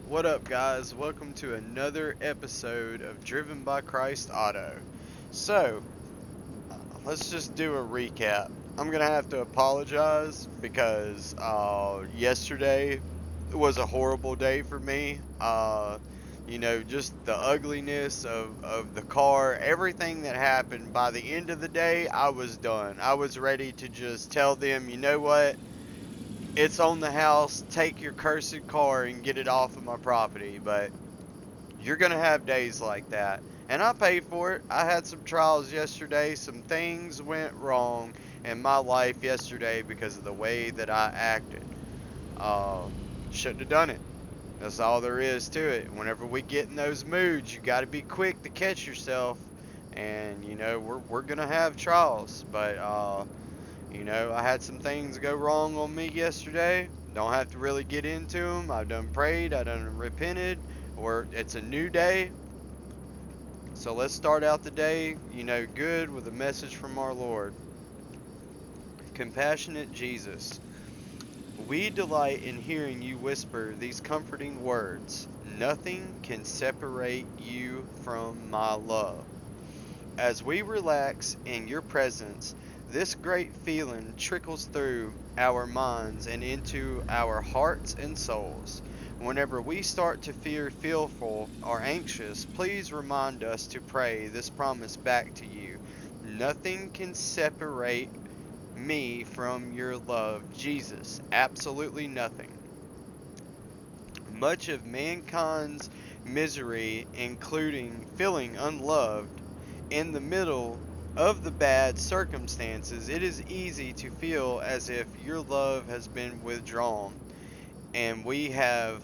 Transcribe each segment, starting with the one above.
What up, guys? Welcome to another episode of Driven by Christ Auto. So, let's just do a recap. I'm gonna have to apologize because yesterday was a horrible day for me. Just the ugliness of the car, everything that happened. By the end of the day, I was done. I was ready to just tell them, you know what? It's on the house. Take your cursed car and get it off of my property. But you're going to have days like that. And I paid for it. I had some trials yesterday. Some things went wrong in my life yesterday because of the way that I acted. Uh, shouldn't have done it. That's all there is to it. Whenever we get in those moods, you got to be quick to catch yourself. And, we're going to have trials. But, I had some things go wrong on me yesterday. Don't have to really get into them. I've done prayed. I done repented. Or it's a new day. So let's start out the day, good with a message from our Lord. Compassionate Jesus, we delight in hearing you whisper these comforting words. Nothing can separate you from my love. As we relax in your presence, this great feeling trickles through our minds and into our hearts and souls. Whenever we start to feel fearful or anxious, please remind us to pray this promise back to you. Nothing can separate me from your love, Jesus. Absolutely nothing. Much of mankind's misery, including feeling unloved, in the middle of the bad circumstances, it is easy to feel as if your love has been withdrawn and we have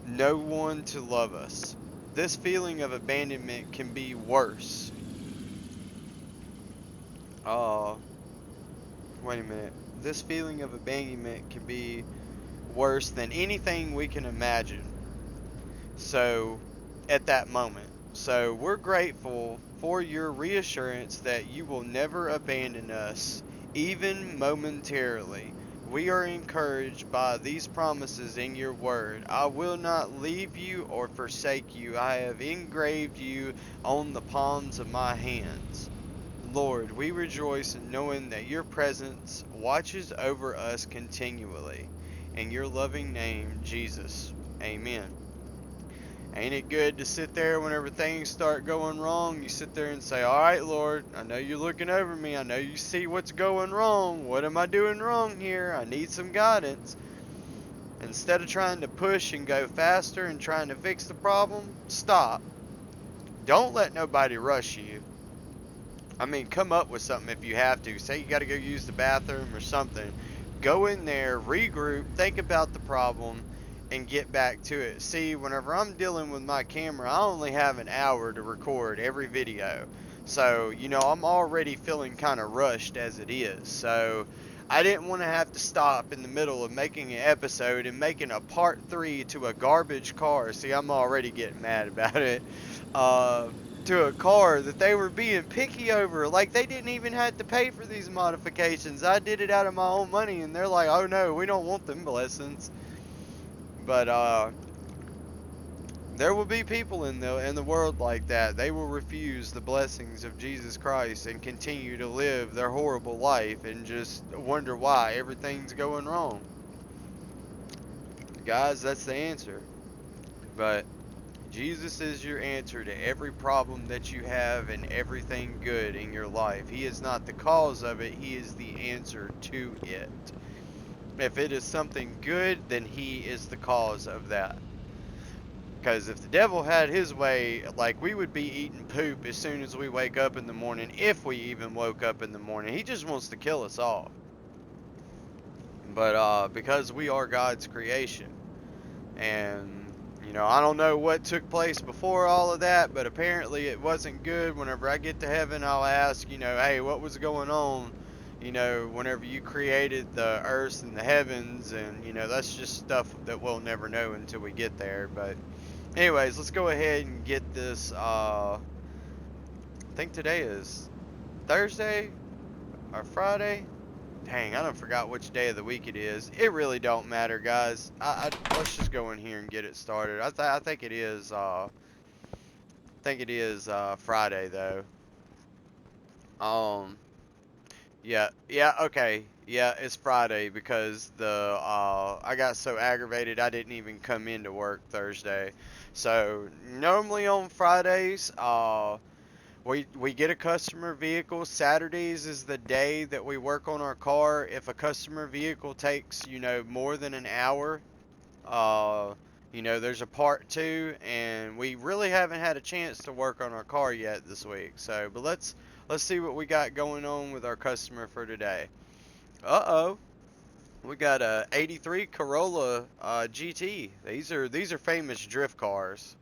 no one to love us. This feeling of abandonment can be worse. Uh, Wait a minute. This feeling of abandonment can be worse than anything we can imagine. So, at that moment. So, we're grateful for your reassurance that you will never abandon us, even momentarily. We are encouraged by these promises in your word. I will not leave you or forsake you. I have engraved you on the palms of my hands. Lord, we rejoice in knowing that your presence watches over us continually. In your loving name, Jesus. Amen. Ain't it good to sit there whenever things start going wrong? You sit there and say, all right, Lord, I know you're looking over me. I know you see what's going wrong. What am I doing wrong here? I need some guidance. Instead of trying to push and go faster and trying to fix the problem, stop. Don't let nobody rush you. I mean, come up with something if you have to. Say you got to go use the bathroom or something. Go in there, regroup, think about the problem, and get back to it. See, whenever I'm dealing with my camera, I only have an hour to record every video. So, I'm already feeling kind of rushed as it is. So, I didn't want to have to stop in the middle of making an episode and making a part 3 to a garbage car. See, I'm already getting mad about it. To a car that they were being picky over. Like, they didn't even have to pay for these modifications. I did it out of my own money, and they're like, oh no, we don't want them blessings. But there will be people in the world like that. They will refuse the blessings of Jesus Christ and continue to live their horrible life and just wonder why everything's going wrong. Guys, that's the answer. But Jesus is your answer to every problem that you have and everything good in your life. He is not the cause of it, He is the answer to it. If it is something good, then He is the cause of that. Because if the devil had his way, like, we would be eating poop as soon as we wake up in the morning, if we even woke up in the morning. He just wants to kill us all. But because we are God's creation, and I don't know what took place before all of that, but apparently it wasn't good. Whenever I get to heaven, I'll ask, hey, what was going on, whenever you created the earth and the heavens, and, that's just stuff that we'll never know until we get there. But anyways, let's go ahead and get this, I think today is Thursday or Friday. Dang, I don't forgot which day of the week it is. It really don't matter, guys. Let's just go in here and get it started. I think it is. Friday though. Um. Yeah. Yeah. Okay. Yeah, it's Friday because I got so aggravated I didn't even come into work Thursday. So normally on Fridays, we get a customer vehicle. Saturdays is the day that we work on our car. If a customer vehicle takes, more than an hour, uh, there's a part two, and we really haven't had a chance to work on our car yet this week. So, but let's see what we got going on with our customer for today. Uh-oh. We got a '83 Corolla GT. These are famous drift cars.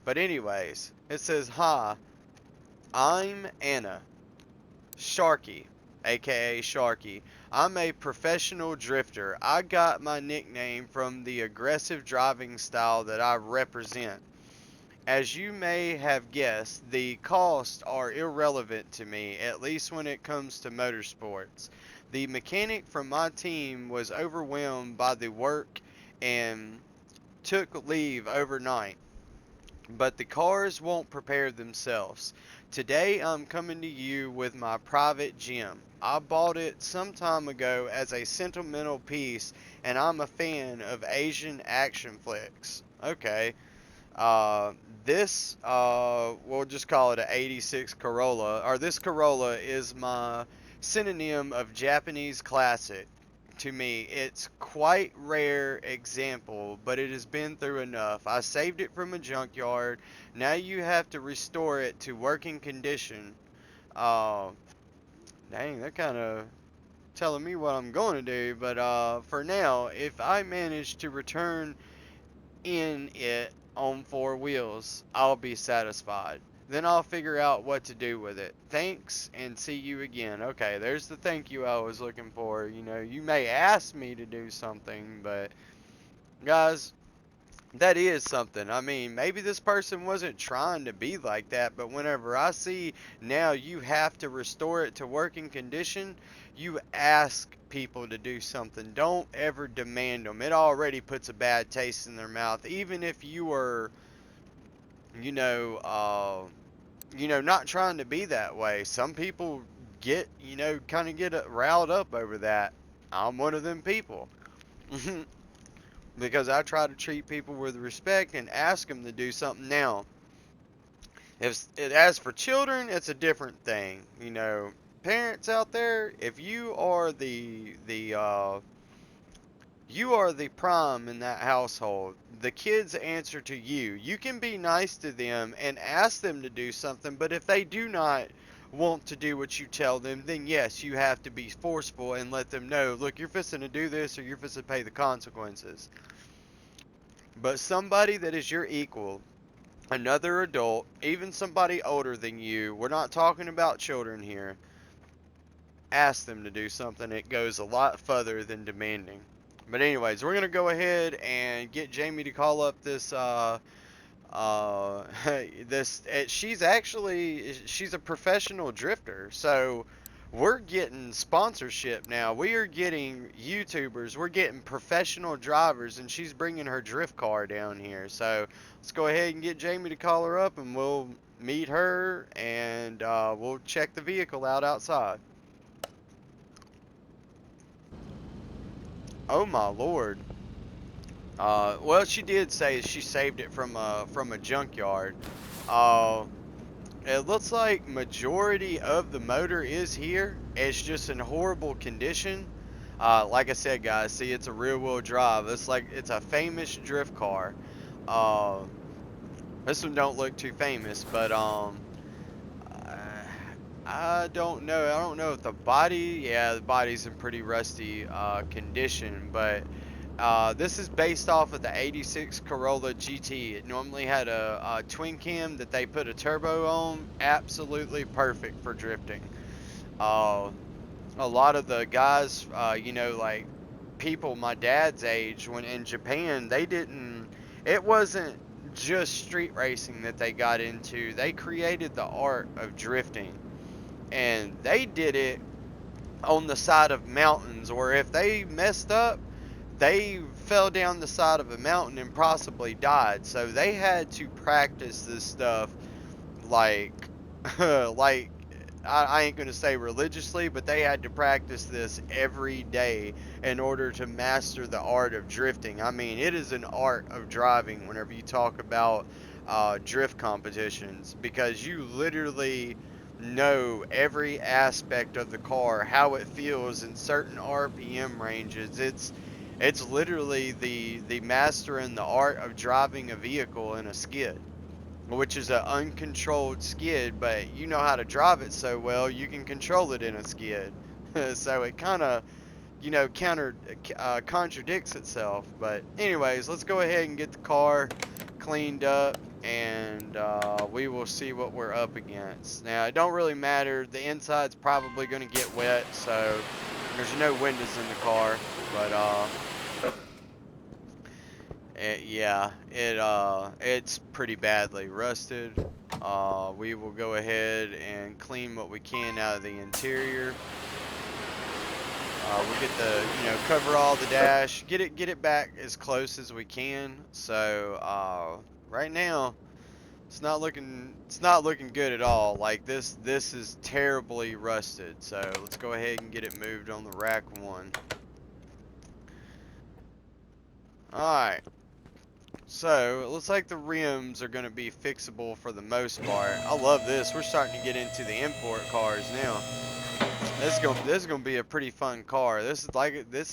But anyways, it says, "Hi, I'm Anna Sharky, aka Sharky. I'm a professional drifter. I got my nickname from the aggressive driving style that I represent. As you may have guessed, the costs are irrelevant to me, at least when it comes to motorsports. The mechanic from my team was overwhelmed by the work and took leave overnight. But the cars won't prepare themselves. Today I'm coming to you with my private gem. I bought it some time ago as a sentimental piece, and I'm a fan of Asian action flicks." Okay. We'll just call it a '86 Corolla, or this Corolla is my synonym of Japanese classic. To me, it's quite rare example, but it has been through enough. I saved it from a junkyard. Now you have to restore it to working condition. Uh, Dang, they're kind of telling me what I'm going to do, but for now, if I manage to return in it on four wheels, I'll be satisfied. Then I'll figure out what to do with it. Thanks, and see you again. Okay, there's the thank you I was looking for. You may ask me to do something, but guys, that is something. I mean, maybe this person wasn't trying to be like that, but whenever I see now you have to restore it to working condition, you ask people to do something. Don't ever demand them. It already puts a bad taste in their mouth. Even if you are, you know, uh, not trying to be that way. Some people get, kind of get riled up over that. I'm one of them people. Because I try to treat people with respect and ask them to do something. Now, as for children, it's a different thing. Parents out there, if you are you are the prime in that household, the kids answer to you. You can be nice to them and ask them to do something, but if they do not want to do what you tell them, then yes, you have to be forceful and let them know, look, you're fixing to do this or you're fixing to pay the consequences. But somebody that is your equal, another adult, even somebody older than you, we're not talking about children here, ask them to do something. It goes a lot further than demanding. But anyways, we're going to go ahead and get Jamie to call up this, she's a professional drifter. So we're getting sponsorship now. We are getting YouTubers. We're getting professional drivers, and she's bringing her drift car down here. So let's go ahead and get Jamie to call her up, and we'll meet her, and we'll check the vehicle out outside. Oh my lord. Well, she did say she saved it from a junkyard. Uh, it looks like majority of the motor is here. It's just in horrible condition. Like I said, guys, see, it's a rear-wheel drive. It's a famous drift car. Uh, this one don't look too famous, but I don't know. I don't know if the body, yeah, the body's in pretty rusty condition, but this is based off of the '86 Corolla GT. It normally had a twin cam that they put a turbo on. Absolutely perfect for drifting. A lot of the guys, like people my dad's age, when in Japan, it wasn't just street racing that they got into. They created the art of drifting. And they did it on the side of mountains, or if they messed up, they fell down the side of a mountain and possibly died. So they had to practice this stuff like like I ain't gonna say religiously, but they had to practice this every day in order to master the art of drifting. I mean, it is an art of driving whenever you talk about drift competitions, because you literally know every aspect of the car, how it feels in certain RPM ranges. It's literally the master in the art of driving a vehicle in a skid, which is an uncontrolled skid, but you know how to drive it so well, you can control it in a skid. So it kind of, contradicts itself. But anyways, let's go ahead and get the car cleaned up, and we will see what we're up against. Now, it don't really matter. The inside's probably going to get wet, so there's no windows in the car, but it's pretty badly rusted. We will go ahead and clean what we can out of the interior. We'll get the, cover all the dash, get it back as close as we can. So right now, it's not looking good at all. Like this is terribly rusted. So let's go ahead and get it moved on the rack one. All right. So, it looks like the rims are going to be fixable for the most part. I love this. We're starting to get into the import cars now. This is going to be a pretty fun car. This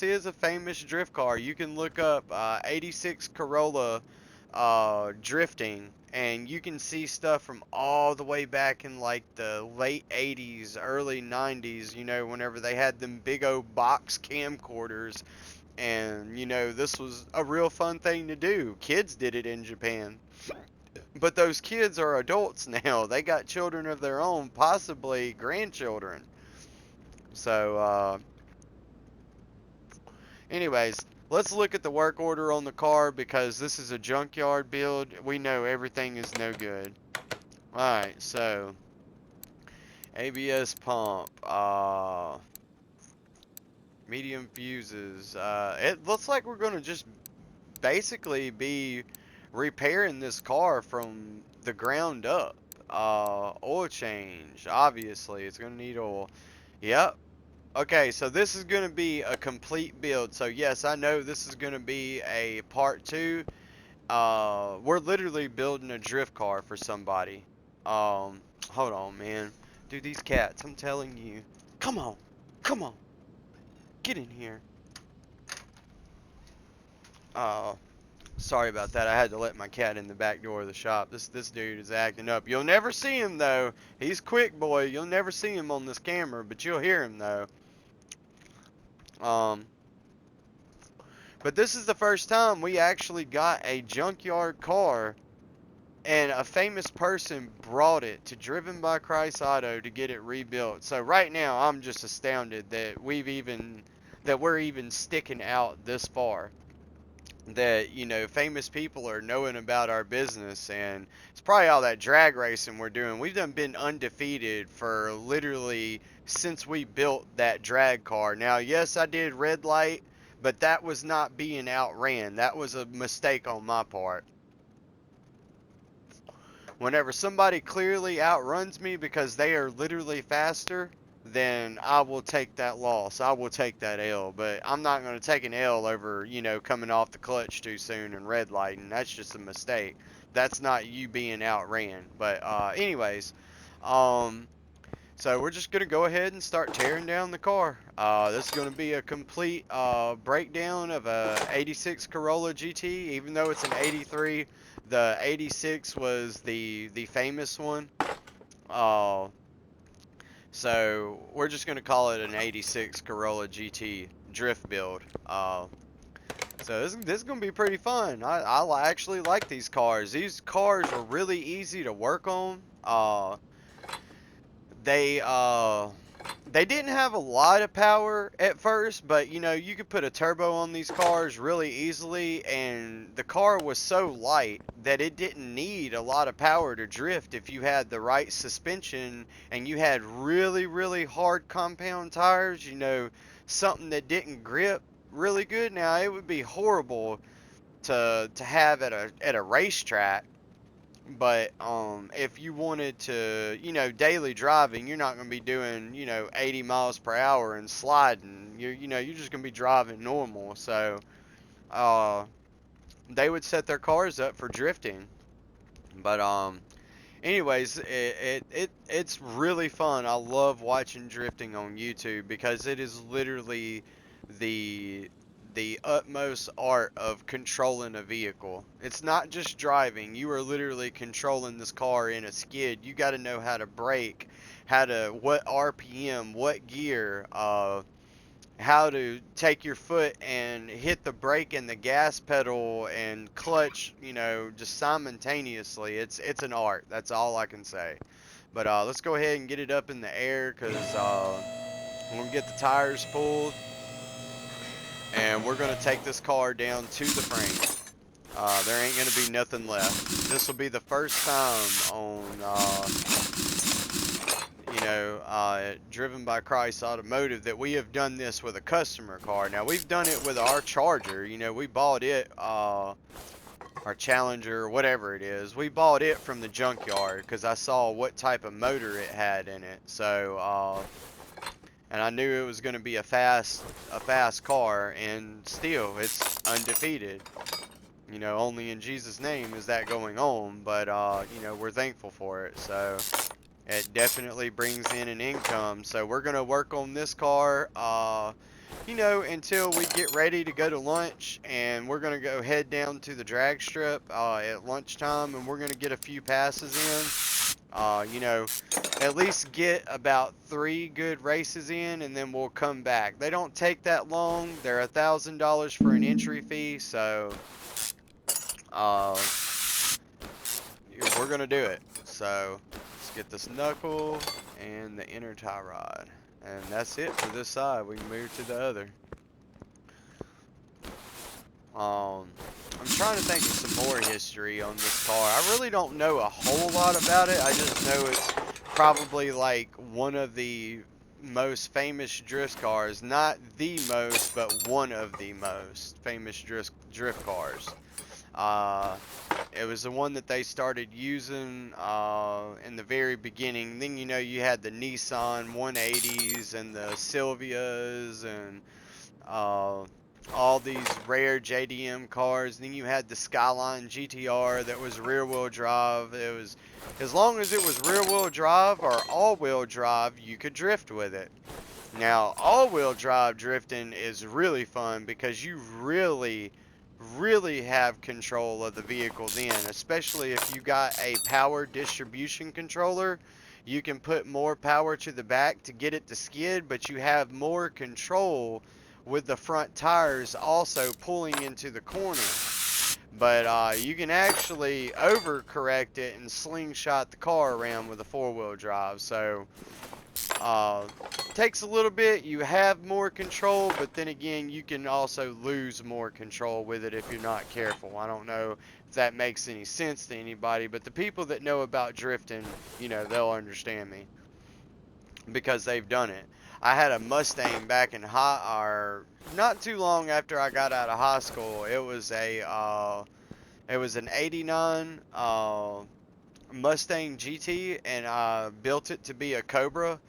is a famous drift car. You can look up 86 Corolla drifting, and you can see stuff from all the way back in like the late 80s, early 90s, whenever they had them big old box camcorders. And, this was a real fun thing to do. Kids did it in Japan. But those kids are adults now. They got children of their own, possibly grandchildren. So, anyways, let's look at the work order on the car, because this is a junkyard build. We know everything is no good. Alright, so, ABS pump, medium fuses. It looks like we're going to just basically be repairing this car from the ground up. Oil change, obviously, it's going to need oil. Yep. Okay, so this is going to be a complete build. So yes, I know this is going to be a part 2. We're literally building a drift car for somebody. Hold on, man. Dude, these cats, I'm telling you. Come on. Come on. Get in here. Sorry about that. I had to let my cat in the back door of the shop. This dude is acting up. You'll never see him though. He's quick, boy. You'll never see him on this camera, but you'll hear him though. But this is the first time we actually got a junkyard car, and a famous person brought it to DrivenByChrist Auto to get it rebuilt. So right now, I'm just astounded that we're even sticking out this far. That, famous people are knowing about our business, and it's probably all that drag racing we're doing. We've been undefeated for literally since we built that drag car. Now, yes, I did red light, but that was not being outran. That was a mistake on my part. Whenever somebody clearly outruns me because they are literally faster, then I will take that loss. I will take that L. But I'm not going to take an L over, coming off the clutch too soon and red lighting. That's just a mistake. That's not you being outran. But anyways, so we're just going to go ahead and start tearing down the car. This is going to be a complete breakdown of a 86 Corolla GT, even though it's an 83. The 86 was the famous one. So we're just going to call it an 86 Corolla GT drift build. So this is going to be pretty fun. I actually like these cars. These cars are really easy to work on. They they didn't have a lot of power at first, but you know, you could put a turbo on these cars really easily, and the car was so light that it didn't need a lot of power to drift if you had the right suspension and you had really, really hard compound tires, you know, something that didn't grip really good. Now, it would be horrible to have at a racetrack. But if you wanted to, you know, daily driving, you're not going to be doing, you know, 80 miles per hour and sliding. You know, you're just going to be driving normal. So uh, they would set their cars up for drifting. But anyways, it's really fun. I love watching drifting on YouTube because it is literally the the utmost art of controlling a vehicle. It's not just driving. You are literally controlling this car in a skid. You got to know how to brake, what RPM, what gear, how to take your foot and hit the brake and the gas pedal and clutch, you know, just simultaneously. It's an art. That's all I can say. But let's go ahead and get it up in the air because we're going to get the tires pulled and we're going to take this car down to the frame. There ain't going to be nothing left. This will be the first time on, you know, Driven by Christ Automotive that we have done this with a customer car. Now, we've done it with our Charger. You know, we bought it, our Challenger, whatever it is. We bought it from the Junkyard because I saw what type of motor it had in it. So, and I knew it was going to be a fast car, and still, it's undefeated. You know, only in Jesus' name is that going on, but, you know, we're thankful for it, so it definitely brings in an income. So we're going to work on this car, you know, until we get ready to go to lunch, and we're going to go head down to the drag strip at lunchtime, and we're going to get a few passes in, you know, at least get about 3 good races in, and then we'll come back. They don't take that long. They're $1,000 for an entry fee, so we're gonna do it. So let's get this knuckle and the inner tie rod, and that's it for this side. We can move to the other. I'm trying to think of some more history on this car. I really don't know a whole lot about it. I just know it's probably like one of the most famous drift cars. Not the most, but one of the most famous drift cars. It was the one that they started using in the very beginning. Then, you know, you had the Nissan 180s and the Silvias and all these rare JDM cars. Then you had the Skyline GTR that was rear-wheel drive. It was, as long as it was rear-wheel drive or all-wheel drive, you could drift with it. Now, all-wheel drive drifting is really fun because you really have control of the vehicle then, especially if you got a power distribution controller. You can put more power to the back to get it to skid, but you have more control with the front tires also pulling into the corner. But you can actually overcorrect it and slingshot the car around with a 4-wheel drive. So takes a little bit. You have more control, but then again, you can also lose more control with it if you're not careful. I don't know if that makes any sense to anybody, but the people that know about drifting, you know, they'll understand me because they've done it. I had a Mustang back in not too long after I got out of high school. It was an '89 Mustang GT, and I built it to be a Cobra.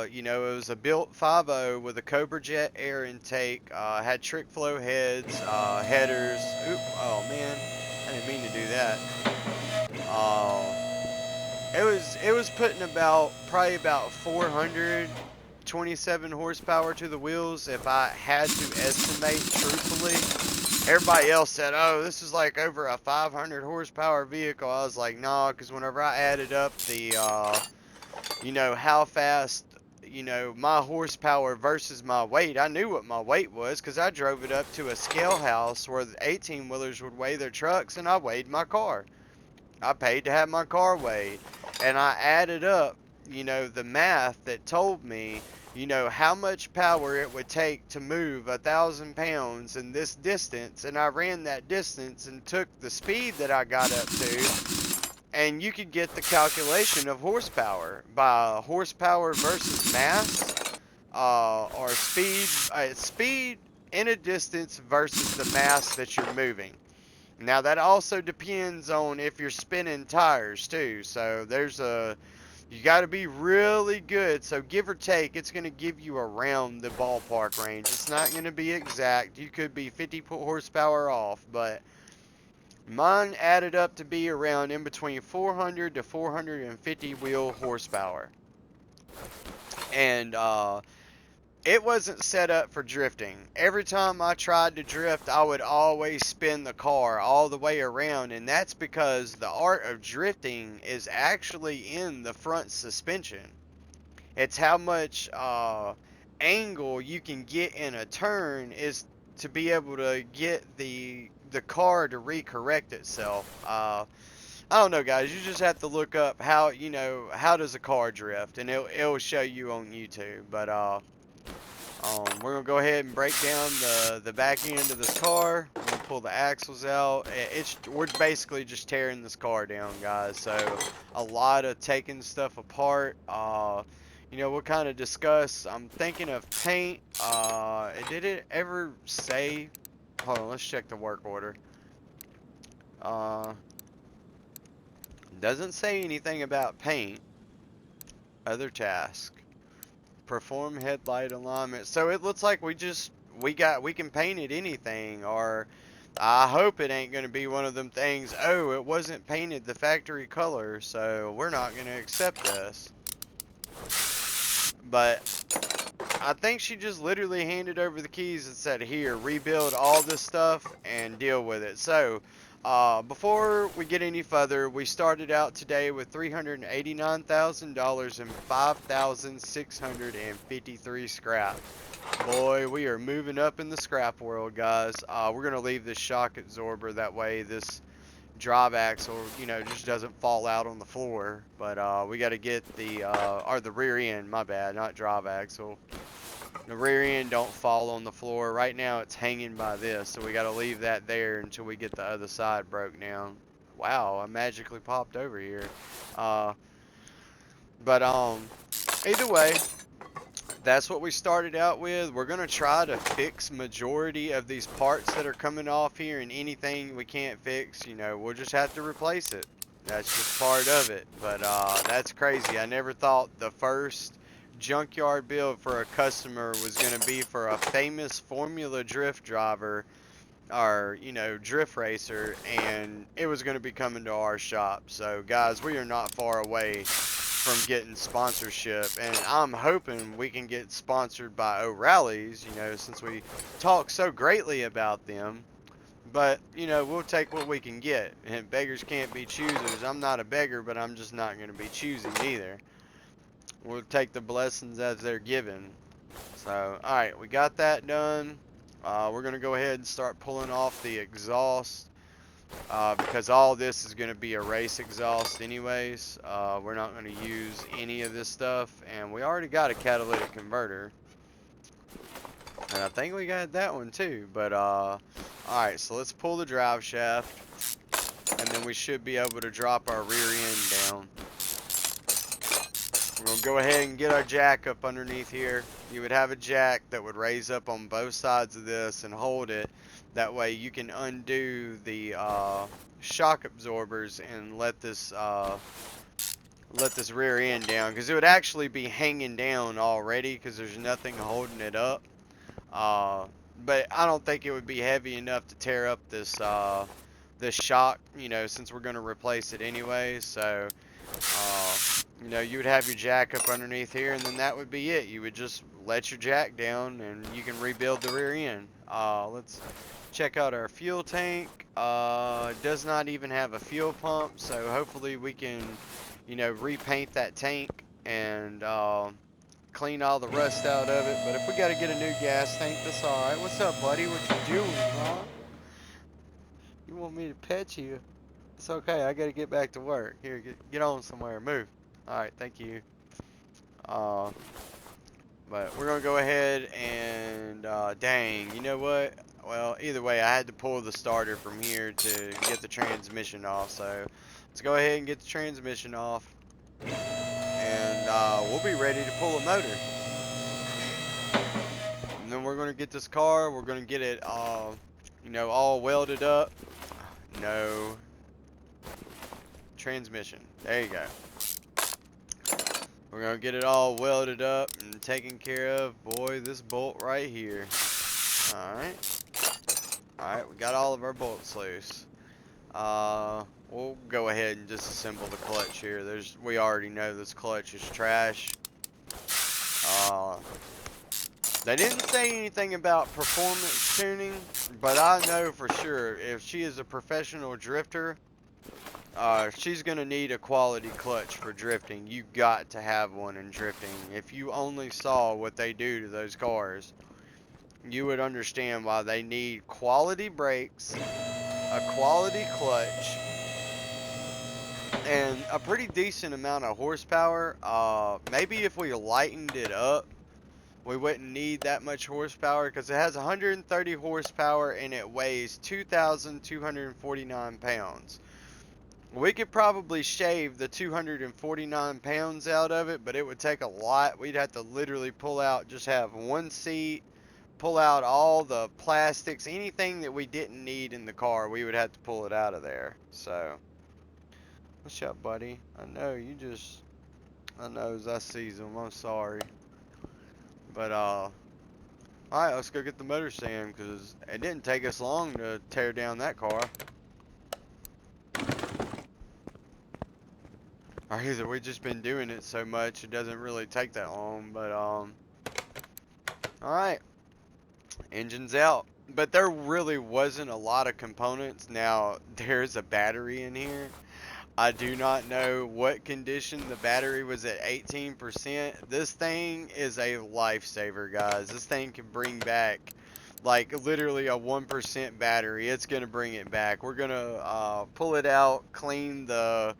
You know, it was a built 5.0 with a Cobra Jet air intake, had trick flow heads, headers. Oop, oh man, I didn't mean to do that. It was putting probably about 427 horsepower to the wheels if I had to estimate truthfully. Everybody else said, oh, this is like over a 500 horsepower vehicle. I was like, nah, because whenever I added up the, you know, how fast, you know, my horsepower versus my weight, I knew what my weight was because I drove it up to a scale house where the 18-wheelers would weigh their trucks, and I weighed my car. I paid to have my car weighed, and I added up, you know, the math that told me, you know, how much power it would take to move 1,000 pounds in this distance, and I ran that distance and took the speed that I got up to, and you could get the calculation of horsepower by horsepower versus mass, or speed in a distance versus the mass that you're moving. Now that also depends on if you're spinning tires too. So you got to be really good. So give or take, it's going to give you around the ballpark range. It's not going to be exact. You could be 50 horsepower off, but mine added up to be around in between 400 to 450 wheel horsepower. And it wasn't set up for drifting. Every time I tried to drift, I would always spin the car all the way around, and that's because the art of drifting is actually in the front suspension. It's how much angle you can get in a turn is to be able to get the car to recorrect itself. I don't know, guys. You just have to look up how, you know, how does a car drift, and it'll show you on YouTube. But we're gonna go ahead and break down the back end of this car. We're gonna pull the axles out. We're basically just tearing this car down, guys. So a lot of taking stuff apart. You know, we'll kind of discuss. I'm thinking of paint. Did it ever say? Hold on, let's check the work order. Doesn't say anything about paint. Other task. Perform headlight alignment. So it looks like we can paint it anything, or I hope it ain't gonna be one of them things, oh, it wasn't painted the factory color, so we're not gonna accept this. But I think she just literally handed over the keys and said, here, rebuild all this stuff and deal with it. So before we get any further, we started out today with $389,000 and 5,653 scrap. Boy, we are moving up in the scrap world, guys. We're going to leave this shock absorber, that way this drive axle, you know, just doesn't fall out on the floor. But we got to get the rear end, my bad, not drive axle. The rear end don't fall on the floor. Right now it's hanging by this, so we got to leave that there until we get the other side broke down. Wow, I magically popped over here. But either way, that's what we started out with. We're going to try to fix majority of these parts that are coming off here, and anything we can't fix, you know, we'll just have to replace it. That's just part of it. But that's crazy. I never thought the first junkyard build for a customer was going to be for a famous Formula Drift driver, or, you know, drift racer, and it was going to be coming to our shop. So guys, we are not far away from getting sponsorship, and I'm hoping we can get sponsored by O'Reilly's, you know, since we talk so greatly about them. But, you know, we'll take what we can get, and beggars can't be choosers. I'm not a beggar, but I'm just not going to be choosy either. We'll take the blessings as they're given. So, alright, we got that done. We're going to go ahead and start pulling off the exhaust, because all this is going to be a race exhaust anyways. We're not going to use any of this stuff, and we already got a catalytic converter. And I think we got that one too. But, alright, so let's pull the drive shaft, and then we should be able to drop our rear end down. We're going to go ahead and get our jack up underneath here. You would have a jack that would raise up on both sides of this and hold it. That way you can undo the shock absorbers and let this rear end down, because it would actually be hanging down already because there's nothing holding it up. But I don't think it would be heavy enough to tear up this shock, you know, since we're going to replace it anyway. So you know, you would have your jack up underneath here, and then that would be it. You would just let your jack down, and you can rebuild the rear end. Let's check out our fuel tank. It does not even have a fuel pump, so hopefully we can, you know, repaint that tank and clean all the rust out of it. But if we got to get a new gas tank, that's alright. What's up, buddy? What you doing, huh? You want me to pet you? It's okay, I gotta get back to work. Here, get on somewhere, move. Alright, thank you. But we're gonna go ahead and dang, you know what? Well, either way, I had to pull the starter from here to get the transmission off. So let's go ahead and get the transmission off, and we'll be ready to pull a motor. And then we're gonna get this car. We're gonna get it, you know, all welded up. No transmission. There you go. We're gonna get it all welded up and taken care of. Boy, this bolt right here. Alright. Alright, we got all of our bolts loose. We'll go ahead and disassemble the clutch here. We already know this clutch is trash. They didn't say anything about performance tuning, but I know for sure if she is a professional drifter, she's gonna need a quality clutch for drifting. You got to have one in drifting. If you only saw what they do to those cars, you would understand why they need quality brakes, a quality clutch, and a pretty decent amount of horsepower. Maybe if we lightened it up, we wouldn't need that much horsepower, because it has 130 horsepower and it weighs 2,249 pounds. We could probably shave the 249 pounds out of it, but it would take a lot. We'd have to literally pull out, just have one seat, pull out all the plastics, anything that we didn't need in the car, we would have to pull it out of there. So, what's up, buddy? I know I sees them. I'm sorry. But, alright, let's go get the motor sand, because it didn't take us long to tear down that car. Or either we've just been doing it so much, it doesn't really take that long. But, alright. Engine's out. But there really wasn't a lot of components. Now, there's a battery in here. I do not know what condition the battery was at 18%. This thing is a lifesaver, guys. This thing can bring back, like, literally a 1% battery. It's going to bring it back. We're going to pull it out, clean the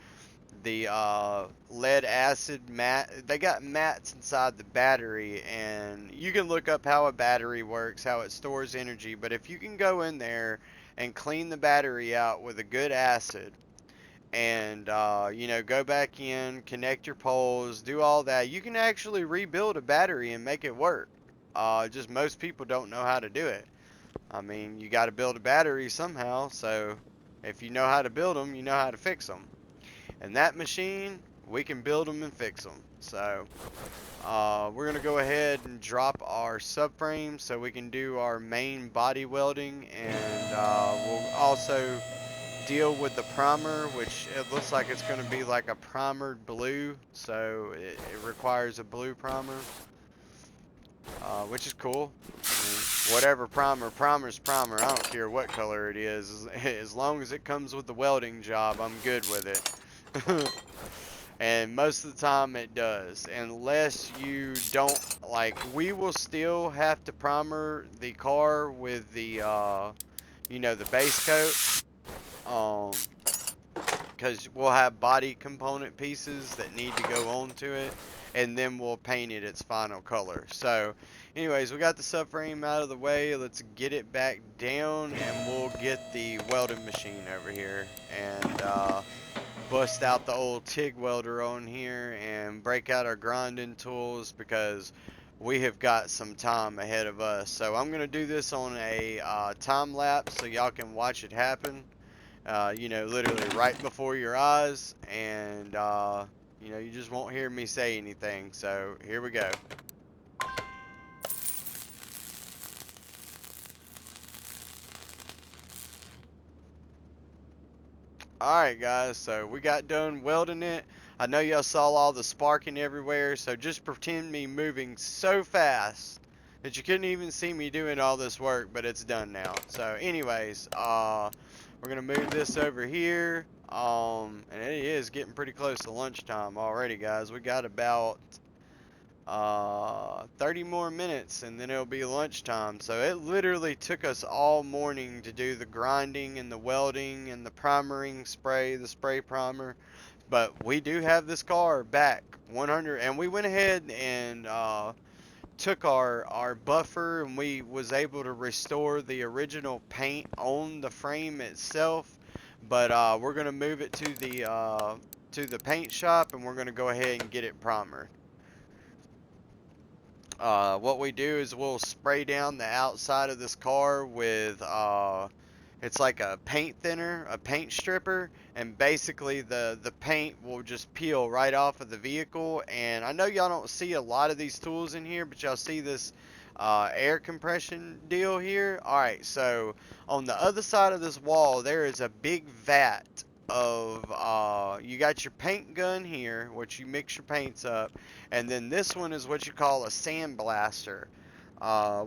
lead acid mat. They got mats inside the battery, and you can look up how a battery works, how it stores energy. But if you can go in there and clean the battery out with a good acid, and you know, go back in, connect your poles, do all that, you can actually rebuild a battery and make it work. Just most people don't know how to do it. I mean, you got to build a battery somehow, so if you know how to build them, you know how to fix them. And that machine, we can build them and fix them. So we're going to go ahead and drop our subframe so we can do our main body welding, and we'll also deal with the primer, which it looks like it's going to be like a primered blue, so it requires a blue primer, which is cool. I mean, whatever primer's primer. I don't care what color it is, as long as it comes with the welding job, I'm good with it. And most of the time it does, unless you don't, like, we will still have to primer the car with the you know, the base coat, because we'll have body component pieces that need to go onto it, and then we'll paint it its final color. So anyways, we got the subframe out of the way. Let's get it back down, and we'll get the welding machine over here and bust out the old TIG welder on here and break out our grinding tools, because we have got some time ahead of us. So I'm going to do this on a time lapse so y'all can watch it happen. You know, literally right before your eyes, and you know, you just won't hear me say anything. So here we go. Alright guys, so we got done welding it. I know y'all saw all the sparking everywhere, so just pretend me moving so fast that you couldn't even see me doing all this work, but it's done now. So anyways, we're gonna move this over here, and it is getting pretty close to lunchtime already, guys. We got about 30 more minutes and then it'll be lunchtime. So it literally took us all morning to do the grinding and the welding and the primering spray, the spray primer. But we do have this car back 100, and we went ahead and took our buffer, and we was able to restore the original paint on the frame itself. But we're gonna move it to the paint shop, and we're gonna go ahead and get it primer. What we do is we'll spray down the outside of this car with it's like a paint thinner, a paint stripper, and basically the paint will just peel right off of the vehicle. And I know y'all don't see a lot of these tools in here, but y'all see this air compression deal here. Alright, so on the other side of this wall, there is a big vat of, you got your paint gun here, which you mix your paints up, and then this one is what you call a sandblaster.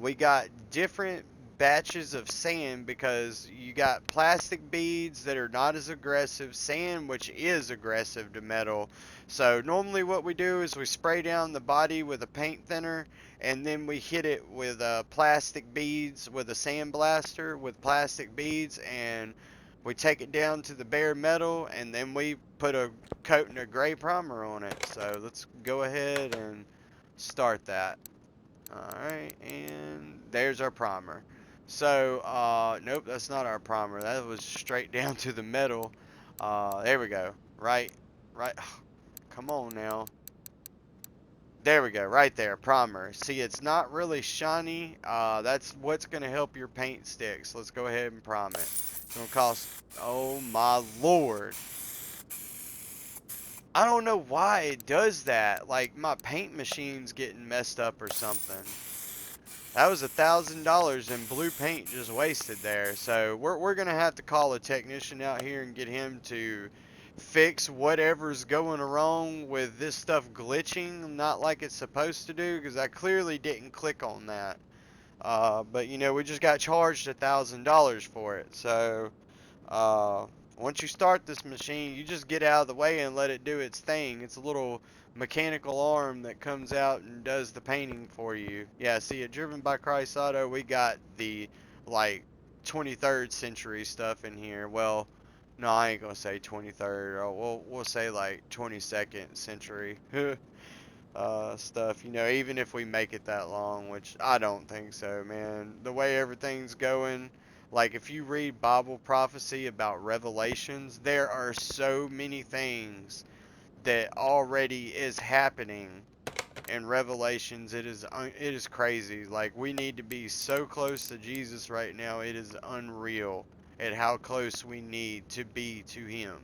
We got different batches of sand because you got plastic beads that are not as aggressive, sand which is aggressive to metal. So normally what we do is we spray down the body with a paint thinner, and then we hit it with plastic beads with a sandblaster with plastic beads, and we take it down to the bare metal, and then we put a coating of gray primer on it. So let's go ahead and start that. Alright, and there's our primer. So, nope, that's not our primer. That was straight down to the metal. There we go. Right. Come on now. There we go, right there, primer. See, it's not really shiny. That's what's going to help your paint stick. So let's go ahead and prime it. It's going to cost, oh my lord. I don't know why it does that. Like, my paint machine's getting messed up or something. That was $1,000 in blue paint just wasted there. So we're going to have to call a technician out here and get him to fix whatever's going wrong with this stuff glitching, not like it's supposed to do, because I clearly didn't click on that. But you know, we just got charged $1,000 for it. So once you start this machine, you just get out of the way and let it do its thing. It's a little mechanical arm that comes out and does the painting for you. Yeah, see, at DrivenByChrist Auto, we got the like 23rd century stuff in here. Well, no, I ain't gonna say 23rd. Or we'll say like 22nd century stuff. You know, even if we make it that long, which I don't think so, man. The way everything's going, like if you read Bible prophecy about Revelations, there are so many things that already is happening in Revelations. It is crazy. Like, we need to be so close to Jesus right now. It is unreal at how close we need to be to him.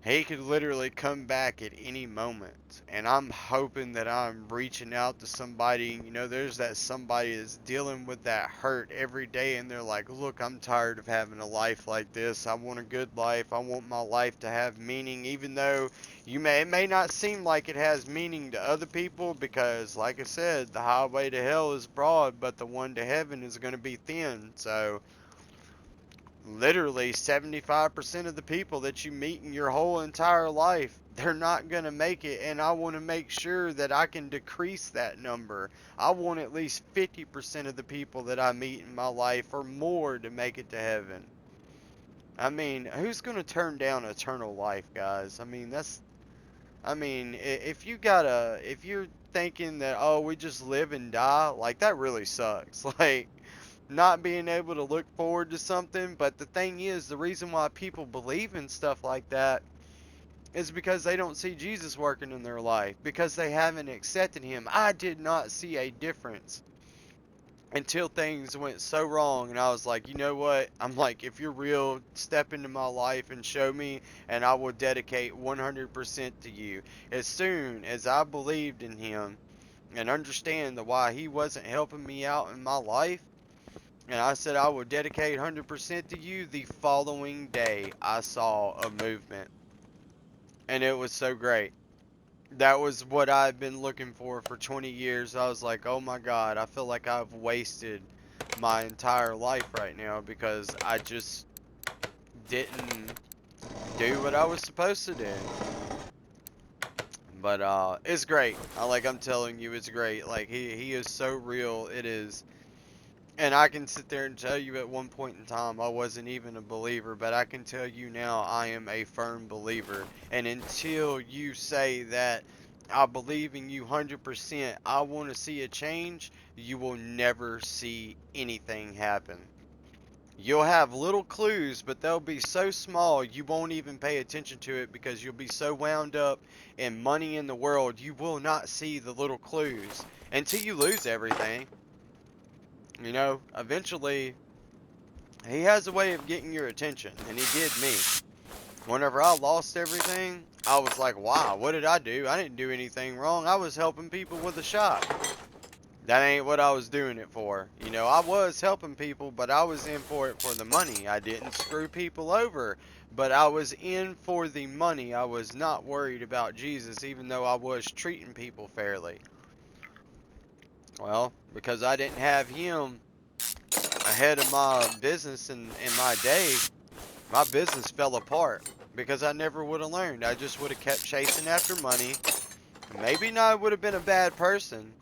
He could literally come back at any moment, and I'm hoping that I'm reaching out to somebody. You know, there's that somebody that's dealing with that hurt every day, and they're like, look, I'm tired of having a life like this. I want a good life. I want my life to have meaning, even though it may not seem like it has meaning to other people, because like I said, the highway to hell is broad, but the one to heaven is going to be thin. So literally 75% of the people that you meet in your whole entire life, they're not going to make it, and I want to make sure that I can decrease that number. I want at least 50% of the people that I meet in my life or more to make it to heaven. I mean, who's going to turn down eternal life, guys? I mean, if you're thinking that, oh, we just live and die, like, that really sucks. Like, not being able to look forward to something. But the thing is, the reason why people believe in stuff like that is because they don't see Jesus working in their life, because they haven't accepted him. I did not see a difference until things went so wrong, and I was like, you know what, I'm like, if you're real, step into my life and show me, and I will dedicate 100% to you. As soon as I believed in him and understand the why he wasn't helping me out in my life, and I said I would dedicate 100% to you, the following day I saw a movement. And it was so great. That was what I've been looking for 20 years. I was like, oh my God, I feel like I've wasted my entire life right now because I just didn't do what I was supposed to do. But it's great. I'm telling you, it's great. Like, he is so real. It is. And I can sit there and tell you at one point in time I wasn't even a believer, but I can tell you now I am a firm believer. And until you say that I believe in you 100%, I want to see a change, you will never see anything happen. You'll have little clues, but they'll be so small you won't even pay attention to it because you'll be so wound up in money in the world, you will not see the little clues until you lose everything. You know, eventually, he has a way of getting your attention, and he did me. Whenever I lost everything, I was like, wow, what did I do? I didn't do anything wrong. I was helping people with a shop. That ain't what I was doing it for. You know, I was helping people, but I was in for it for the money. I didn't screw people over, but I was in for the money. I was not worried about Jesus, even though I was treating people fairly. Well, because I didn't have him ahead of my business in my day, my business fell apart because I never would have learned. I just would have kept chasing after money. Maybe not would have been a bad person.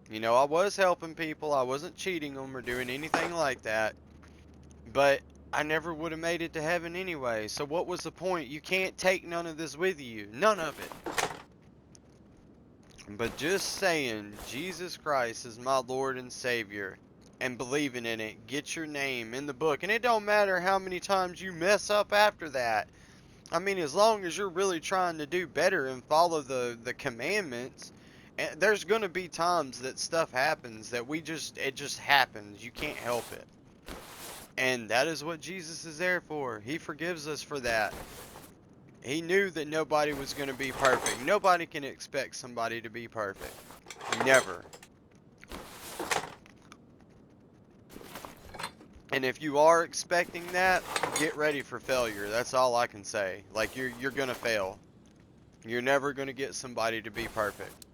You know, I was helping people. I wasn't cheating them or doing anything like that. But I never would have made it to heaven anyway. So what was the point? You can't take none of this with you. None of it. But just saying Jesus Christ is my Lord and Savior and believing in it, get your name in the book. And it don't matter how many times you mess up after that. I mean, as long as you're really trying to do better and follow the commandments, there's going to be times that stuff happens that it just happens. You can't help it. And that is what Jesus is there for. He forgives us for that. He knew that nobody was going to be perfect. Nobody can expect somebody to be perfect. Never. And if you are expecting that, get ready for failure. That's all I can say. Like, you're going to fail. You're never going to get somebody to be perfect.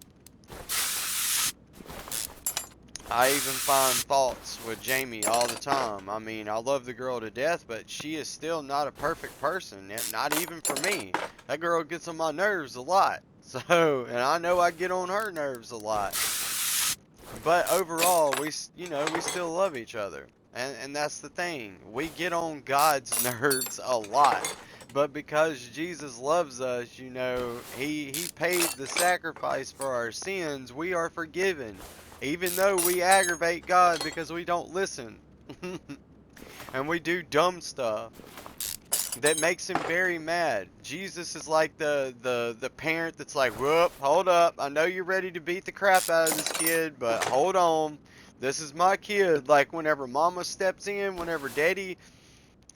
I even find faults with Jamie all the time. I mean, I love the girl to death, but she is still not a perfect person. Not even for me. That girl gets on my nerves a lot. So, and I know I get on her nerves a lot. But overall, we still love each other. And that's the thing. We get on God's nerves a lot. But because Jesus loves us, you know, he paid the sacrifice for our sins, we are forgiven. Even though we aggravate God because we don't listen. And we do dumb stuff that makes him very mad. Jesus is like the parent that's like, whoop, hold up. I know you're ready to beat the crap out of this kid, but hold on. This is my kid. Like whenever mama steps in, whenever daddy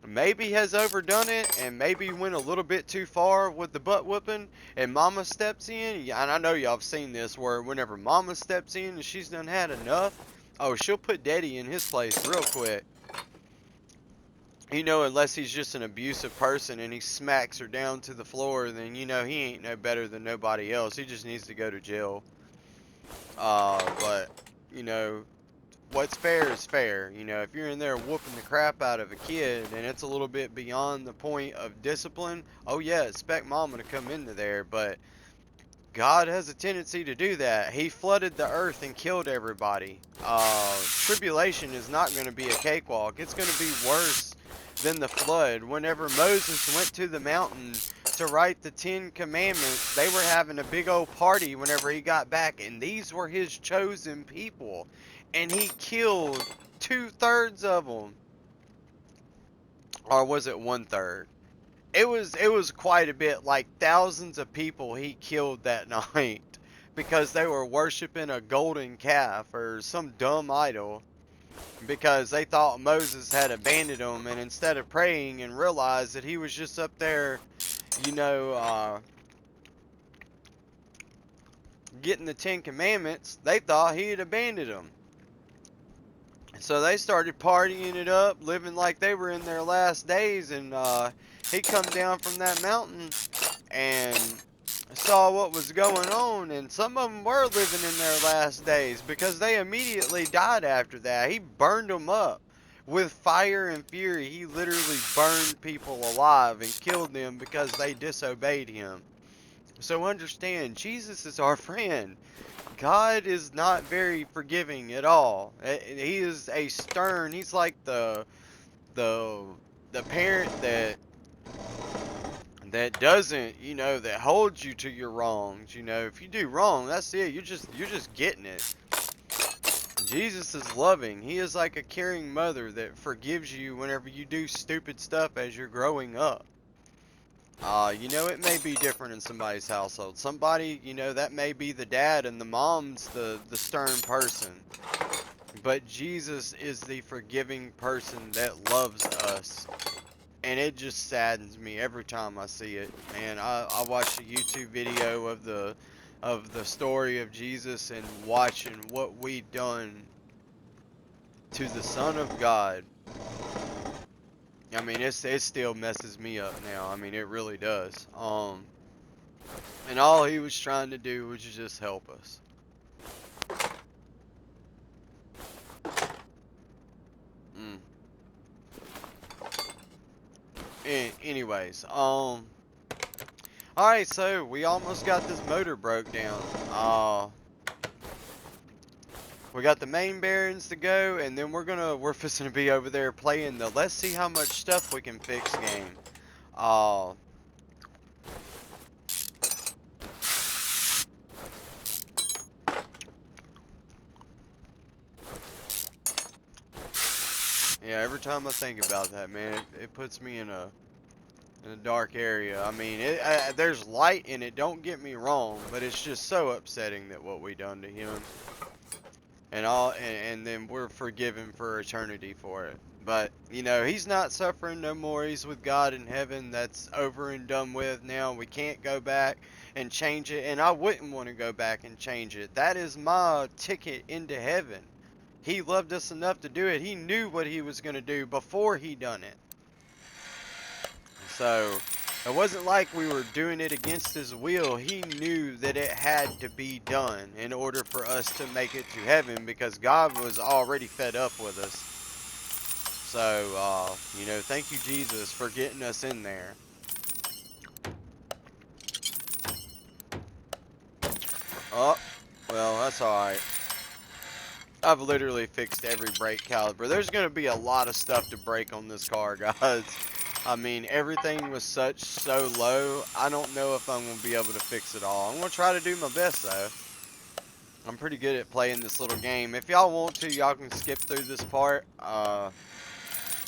maybe has overdone it and maybe went a little bit too far with the butt whooping and mama steps in, and I know y'all have seen this where whenever mama steps in and she's done had enough, oh, she'll put daddy in his place real quick. You know, unless he's just an abusive person and he smacks her down to the floor, then you know he ain't no better than nobody else. He just needs to go to jail. But you know, what's fair is fair. You know, if you're in there whooping the crap out of a kid and it's a little bit beyond the point of discipline, oh yeah, expect mama to come into there. But God has a tendency to do that. He flooded the earth and killed everybody. Tribulation is not going to be a cakewalk. It's going to be worse than the flood. Whenever Moses went to the mountain to write the 10 Commandments, they were having a big old party whenever he got back, and these were his chosen people. And he killed 2/3 of them. Or was it 1/3? It was quite a bit, like thousands of people he killed that night because they were worshiping a golden calf or some dumb idol because they thought Moses had abandoned them, and instead of praying and realized that he was just up there, you know, getting the 10 Commandments, they thought he had abandoned them. So they started partying it up, living like they were in their last days, and he come down from that mountain and saw what was going on, and some of them were living in their last days because they immediately died after that. He burned them up with fire and fury. He literally burned people alive and killed them because they disobeyed him. So understand, Jesus is our friend. God is not very forgiving at all. He is a stern. He's like the the parent that doesn't, that holds you to your wrongs. If you do wrong, that's it. You're just getting it. Jesus is loving. He is like a caring mother that forgives you whenever you do stupid stuff as you're growing up. It may be different in somebody's household. Somebody, that may be the dad and the mom's the stern person. But Jesus is the forgiving person that loves us. And it just saddens me every time I see it. Man, I watched a YouTube video of the story of Jesus and watching what we done to the Son of God. I mean, it still messes me up now. I mean, it really does. And all he was trying to do was just help us. Mm. Anyways, alright, so we almost got this motor broke down. We got the main bearings to go, and then we're fixing to be over there playing the let's see how much stuff we can fix game. Yeah, every time I think about that, man, it puts me in a dark area. I mean, there's light in it, don't get me wrong, but it's just so upsetting that what we done to him. And then we're forgiven for eternity for it. But, he's not suffering no more. He's with God in heaven. That's over and done with now. We can't go back and change it. And I wouldn't want to go back and change it. That is my ticket into heaven. He loved us enough to do it. He knew what he was going to do before he done it. So, it wasn't like we were doing it against his will. He knew that it had to be done in order for us to make it to heaven, because God was already fed up with us. So, thank you, Jesus, for getting us in there. Oh, well, that's alright. I've literally fixed every brake caliper. There's going to be a lot of stuff to break on this car, guys. I mean, everything was so low, I don't know if I'm going to be able to fix it all. I'm going to try to do my best, though. I'm pretty good at playing this little game. If y'all want to, y'all can skip through this part,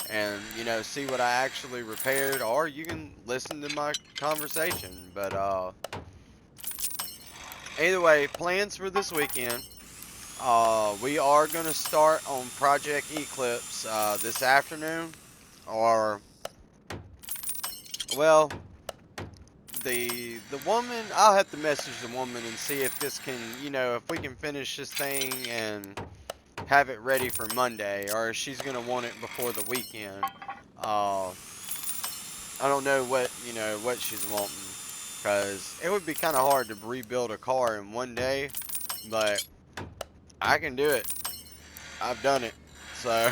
and, see what I actually repaired, or you can listen to my conversation. But, either way, plans for this weekend. We are going to start on Project Eclipse, this afternoon, or... Well, the woman, I'll have to message the woman and see if this can, if we can finish this thing and have it ready for Monday, or if she's gonna want it before the weekend. I don't know what she's wanting, because it would be kind of hard to rebuild a car in one day, but I can do it. I've done it, so.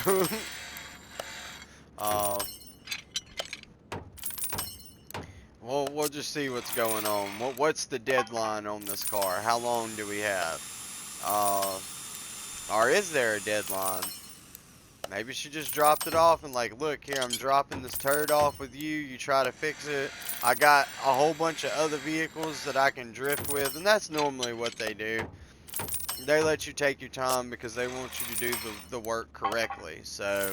Well, we'll just see what's going on. What's the deadline on this car? How long do we have? Or is there a deadline? Maybe she just dropped it off and like, look, here, I'm dropping this turd off with you. You try to fix it. I got a whole bunch of other vehicles that I can drift with, and that's normally what they do. They let you take your time because they want you to do the work correctly. So,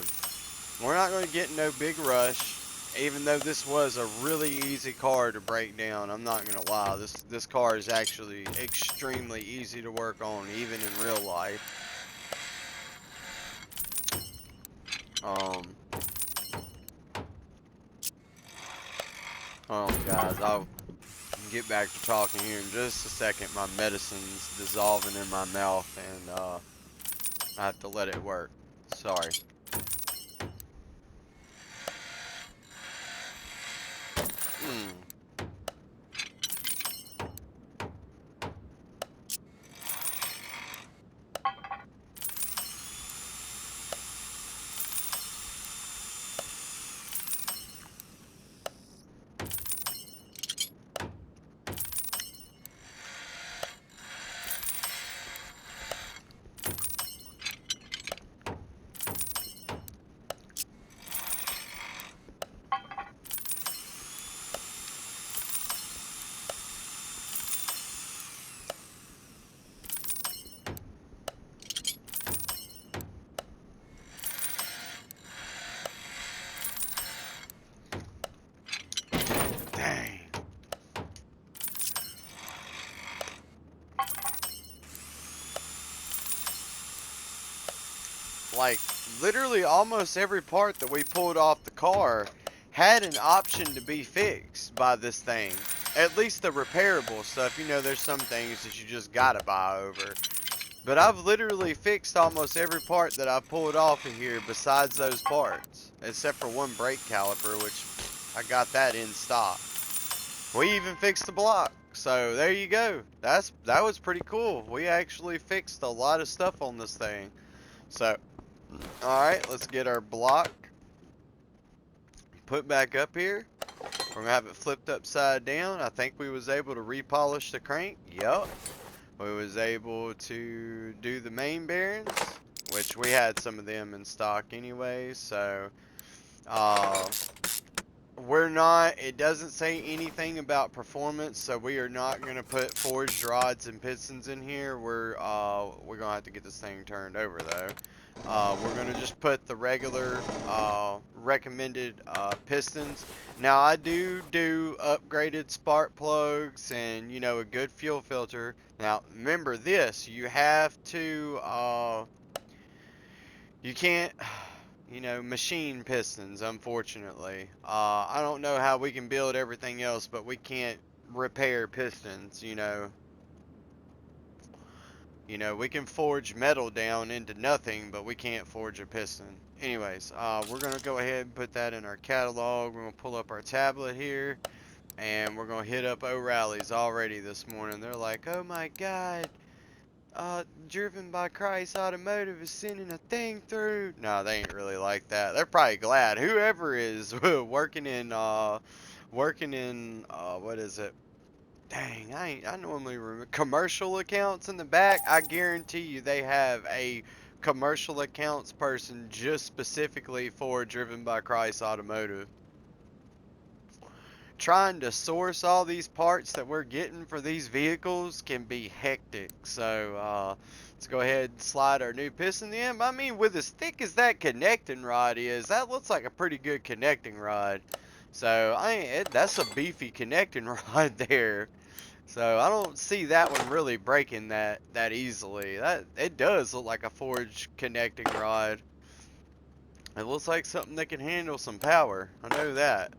we're not going to get no big rush. Even though this was a really easy car to break down, I'm not gonna lie. This car is actually extremely easy to work on, even in real life. Guys, I'll get back to talking here in just a second. My medicine's dissolving in my mouth, and I have to let it work. Sorry. like, literally almost every part that we pulled off the car had an option to be fixed by this thing. At least the repairable stuff. You know, there's some things that you just gotta buy over. But I've literally fixed almost every part that I pulled off of here besides those parts. Except for one brake caliper, which I got that in stock. We even fixed the block. So there you go. That was pretty cool. We actually fixed a lot of stuff on this thing. So, alright, let's get our block put back up here. We're going to have it flipped upside down. I think we was able to repolish the crank. Yup. We was able to do the main bearings, which we had some of them in stock anyway. So, we're not, it doesn't say anything about performance, so we are not going to put forged rods and pistons in here. We're going to have to get this thing turned over though. We're going to just put the regular recommended pistons. Now I do upgraded spark plugs and, you know, a good fuel filter. Now remember this, you have to, you can't, you know, machine pistons, unfortunately. I don't know how we can build everything else, but we can't repair pistons, you know. You know, we can forge metal down into nothing, but we can't forge a piston. Anyways, we're going to go ahead and put that in our catalog. We're going to pull up our tablet here, and we're going to hit up O'Reilly's already this morning. They're like, oh my God, Driven by Christ Automotive is sending a thing through. No, they ain't really like that. They're probably glad. Whoever is working in, what is it? Dang, I normally remember commercial accounts in the back. I guarantee you they have a commercial accounts person just specifically for Driven by Christ Automotive. Trying to source all these parts that we're getting for these vehicles can be hectic. So, let's go ahead and slide our new piston in. I mean, with as thick as that connecting rod is, that looks like a pretty good connecting rod. So, that's a beefy connecting rod there. So I don't see that one really breaking that easily. It does look like a forged connecting rod. It looks like something that can handle some power. I know that.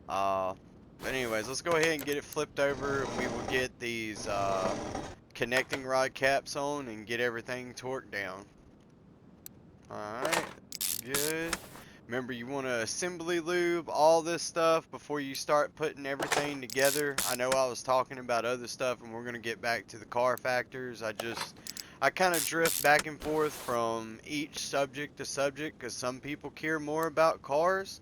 But anyways, let's go ahead and get it flipped over, and we will get these connecting rod caps on and get everything torqued down. Alright, good. Remember, you want to assembly lube all this stuff before you start putting everything together. I know I was talking about other stuff, and we're going to get back to the car factors. I kind of drift back and forth from each subject to subject, because some people care more about cars.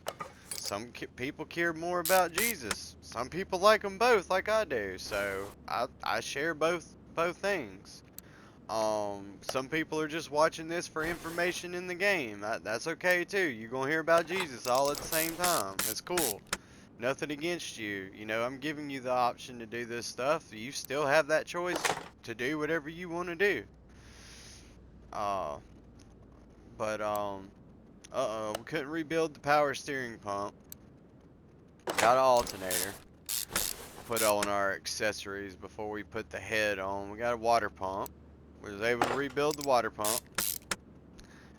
Some people care more about Jesus. Some people like them both, like I do. So I share both things. Some people are just watching this for information in the game. That's okay too. You're gonna hear about Jesus all at the same time. It's cool. Nothing against you. You know, I'm giving you the option to do this stuff. You still have that choice to do whatever you want to do. We couldn't rebuild the power steering pump. Got an alternator. Put on our accessories before we put the head on. We got a water pump. We was able to rebuild the water pump.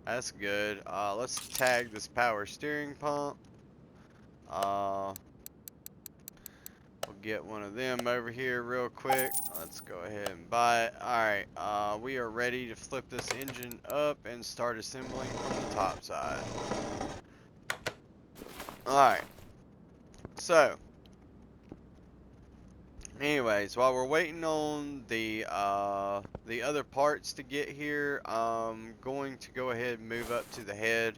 That's good. Let's tag this power steering pump. We'll get one of them over here real quick. Let's go ahead and buy it. Alright, we are ready to flip this engine up and start assembling from the top side. Alright. So, anyways, while we're waiting on the other parts to get here, I'm going to go ahead and move up to the head.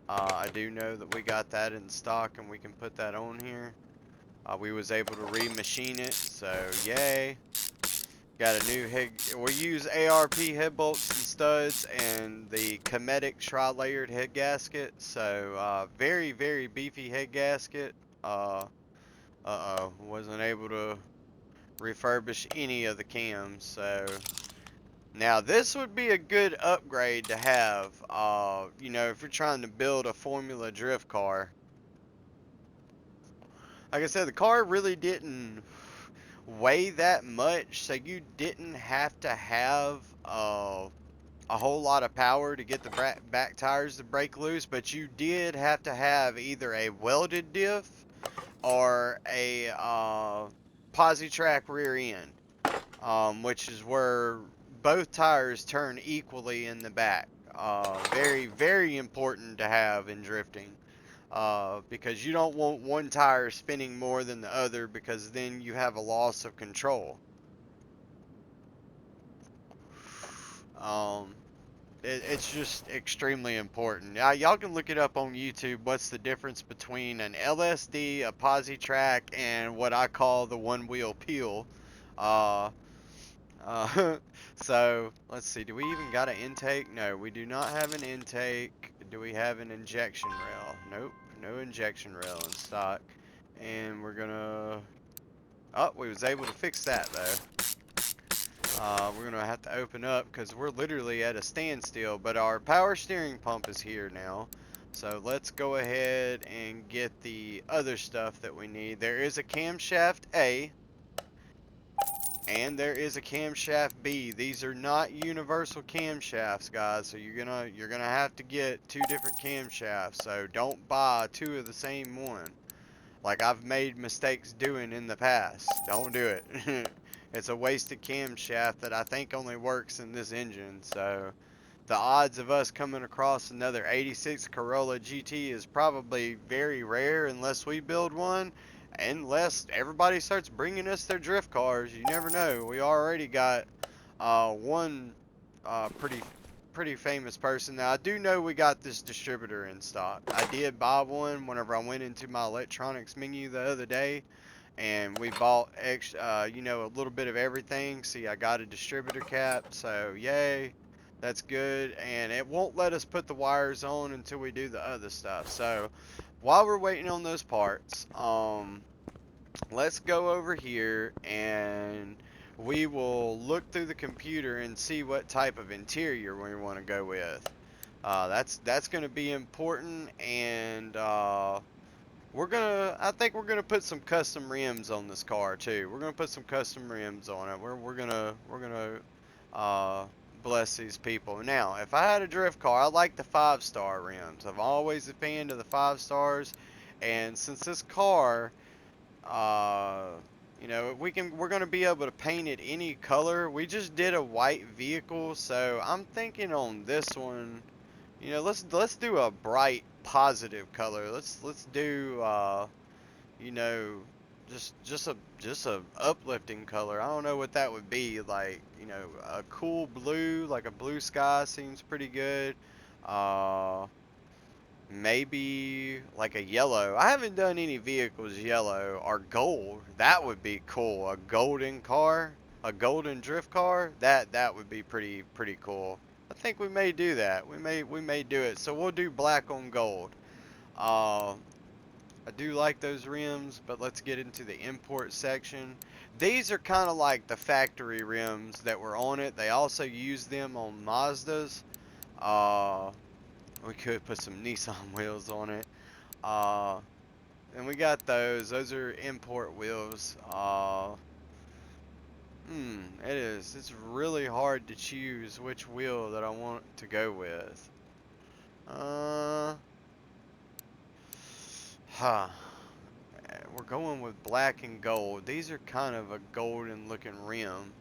I do know that we got that in stock and we can put that on here. We was able to remachine it, so yay. Got a new head. We use ARP head bolts and studs and the Cometic tri-layered head gasket. So very, very beefy head gasket. Wasn't able to refurbish any of the cams, so now this would be a good upgrade to have, you know, if you're trying to build a Formula Drift car. Like I said, the car really didn't weigh that much, so you didn't have to have a whole lot of power to get the back tires to break loose, but you did have to have either a welded diff or a posi-track rear end, which is where both tires turn equally in the back. Very, very important to have in drifting, because you don't want one tire spinning more than the other, because then you have a loss of control. Um, it's just extremely important. Y'all can look it up on YouTube. What's the difference between an LSD, a posi track, and what I call the one wheel peel? Uh, so let's see. Do we even got an intake? No, we do not have an intake. Do we have an injection rail? Nope, no injection rail in stock. And we're gonna. Oh, we was able to fix that though. We're gonna have to open up because we're literally at a standstill, but our power steering pump is here now. So let's go ahead and get the other stuff that we need. There is a camshaft A and there is a camshaft B. These are not universal camshafts, guys, so you're gonna have to get two different camshafts. So don't buy two of the same one, like I've made mistakes doing in the past. Don't do it. It's a wasted camshaft that I think only works in this engine. So the odds of us coming across another 86 Corolla GT is probably very rare unless we build one, unless everybody starts bringing us their drift cars. You never know. We already got one pretty famous person. Now I do know we got this distributor in stock. I did buy one whenever I went into my electronics menu the other day, and we bought extra, you know, a little bit of everything. See, I got a distributor cap, so yay, that's good. And it won't let us put the wires on until we do the other stuff. So while we're waiting on those parts, let's go over here and we will look through the computer and see what type of interior we want to go with. That's going to be important, and I think we're gonna put some custom rims on this car too. We're gonna put some custom rims on it. We're gonna bless these people. Now, if I had a drift car, I like the 5-star rims. I'm always a fan of the 5 stars, and since this car, you know, we're gonna be able to paint it any color. We just did a white vehicle, so I'm thinking on this one, you know, let's do a bright positive color. Let's do you know, just a uplifting color. I don't know what that would be, like, you know, a cool blue, like a blue sky seems pretty good. Uh Maybe like a yellow. I haven't done any vehicles yellow or gold. That would be cool. A golden car, a golden drift car. That would be pretty cool. I think we may do that. We may do it. So we'll do black on gold. I do like those rims, but let's get into the import section. These are kind of like the factory rims that were on it. They also use them on Mazdas. We could put some Nissan wheels on it. And we got those. Those are import wheels. It's really hard to choose which wheel that I want to go with. We're going with black and gold. These are kind of a golden looking rim.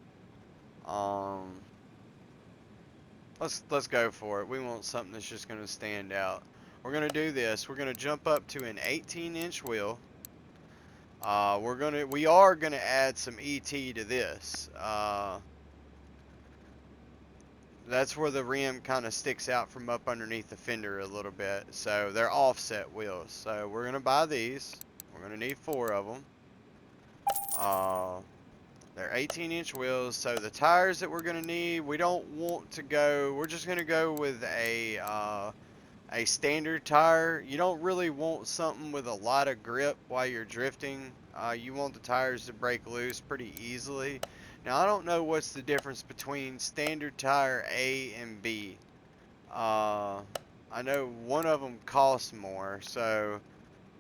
Let's go for it. We want something that's just going to stand out. We're going to do this. We're going to jump up to an 18-inch wheel. We are gonna add some ET to this. That's where the rim kind of sticks out from up underneath the fender a little bit. So they're offset wheels. So we're gonna buy these. We're gonna need 4 of them. They're 18-inch wheels. So the tires that we're gonna need, we don't want to go. We're just gonna go with a standard tire. You don't really want something with a lot of grip while you're drifting. You want the tires to break loose pretty easily. Now I don't know what's the difference between standard tire A and B. I know one of them costs more, so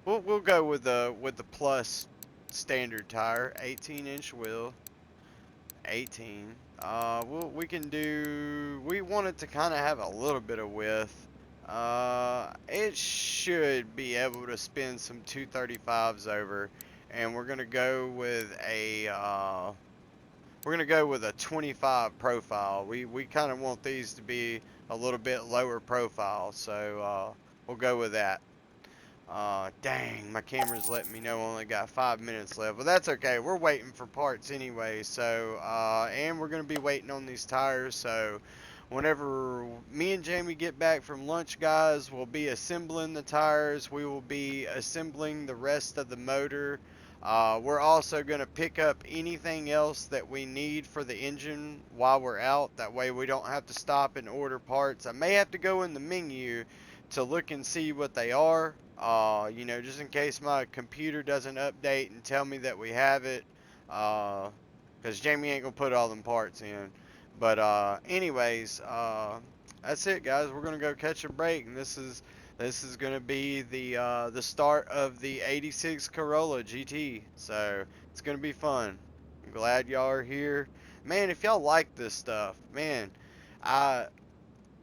we'll go with the plus standard tire. 18-inch wheel. 18. we can do, we want it to kind of have a little bit of width. It should be able to spin some 235s over, and we're gonna go with a 25 profile. We kind of want these to be a little bit lower profile, so we'll go with that. Dang, my camera's letting me know I only got 5 minutes left. But that's okay. We're waiting for parts anyway. So, and we're going to be waiting on these tires. So, whenever me and Jamie get back from lunch, guys, we'll be assembling the tires. We will be assembling the rest of the motor. We're also going to pick up anything else that we need for the engine while we're out. That way we don't have to stop and order parts. I may have to go in the menu to look and see what they are. You know, just in case my computer doesn't update and tell me that we have it. Because Jamie ain't going to put all them parts in. But anyways, that's it, guys. We're going to go catch a break. And this is going to be the start of the 86 Corolla GT. So it's going to be fun. I'm glad y'all are here. Man, if y'all like this stuff, man,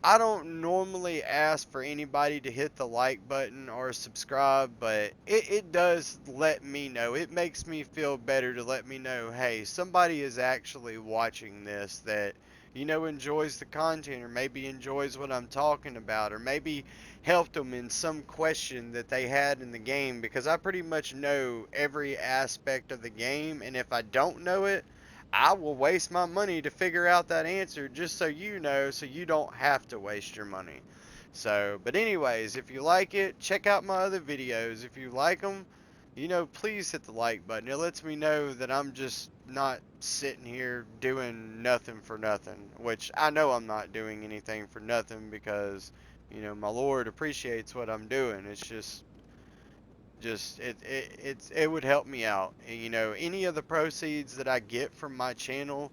I don't normally ask for anybody to hit the like button or subscribe, but it does let me know. It makes me feel better to let me know, hey, somebody is actually watching this that, you know, enjoys the content, or maybe enjoys what I'm talking about, or maybe helped them in some question that they had in the game, because I pretty much know every aspect of the game, and if I don't know it, I will waste my money to figure out that answer, just so you know, so you don't have to waste your money. So, but anyways, if you like it, check out my other videos. If you like them, you know, please hit the like button. It lets me know that I'm just not sitting here doing nothing for nothing, which I know I'm not doing anything for nothing, because, you know, my Lord appreciates what I'm doing. It's just it would help me out. And, you know, any of the proceeds that I get from my channel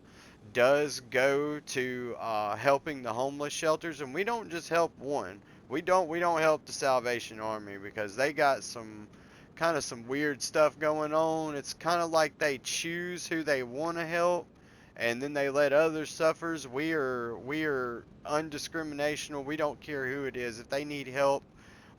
does go to helping the homeless shelters. And we don't just help one. We don't help the Salvation Army, because they got some kind of some weird stuff going on. It's kind of like they choose who they want to help, and then they let others suffer. We are undiscriminational. We don't care who it is. If they need help,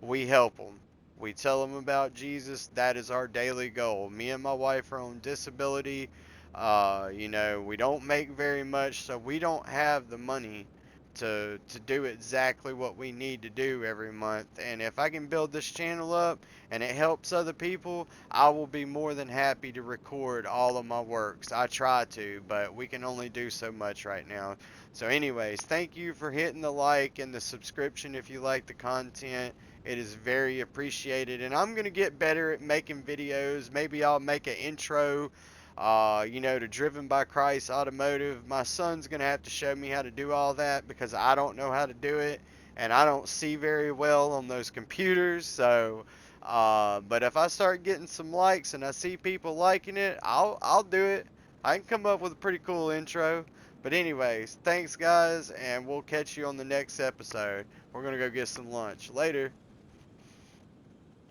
we help them. We tell them about Jesus. That is our daily goal. Me and my wife are on disability. You know, we don't make very much, so we don't have the money to do exactly what we need to do every month. And if I can build this channel up and it helps other people, I will be more than happy to record all of my works. I try to, but we can only do so much right now. So anyways, thank you for hitting the like and the subscription if you like the content. It is very appreciated, and I'm going to get better at making videos. Maybe I'll make an intro, you know, to Driven by Christ Automotive. My son's going to have to show me how to do all that, because I don't know how to do it, and I don't see very well on those computers. So, but if I start getting some likes and I see people liking it, I'll do it. I can come up with a pretty cool intro. But anyways, thanks guys, and we'll catch you on the next episode. We're going to go get some lunch. Later.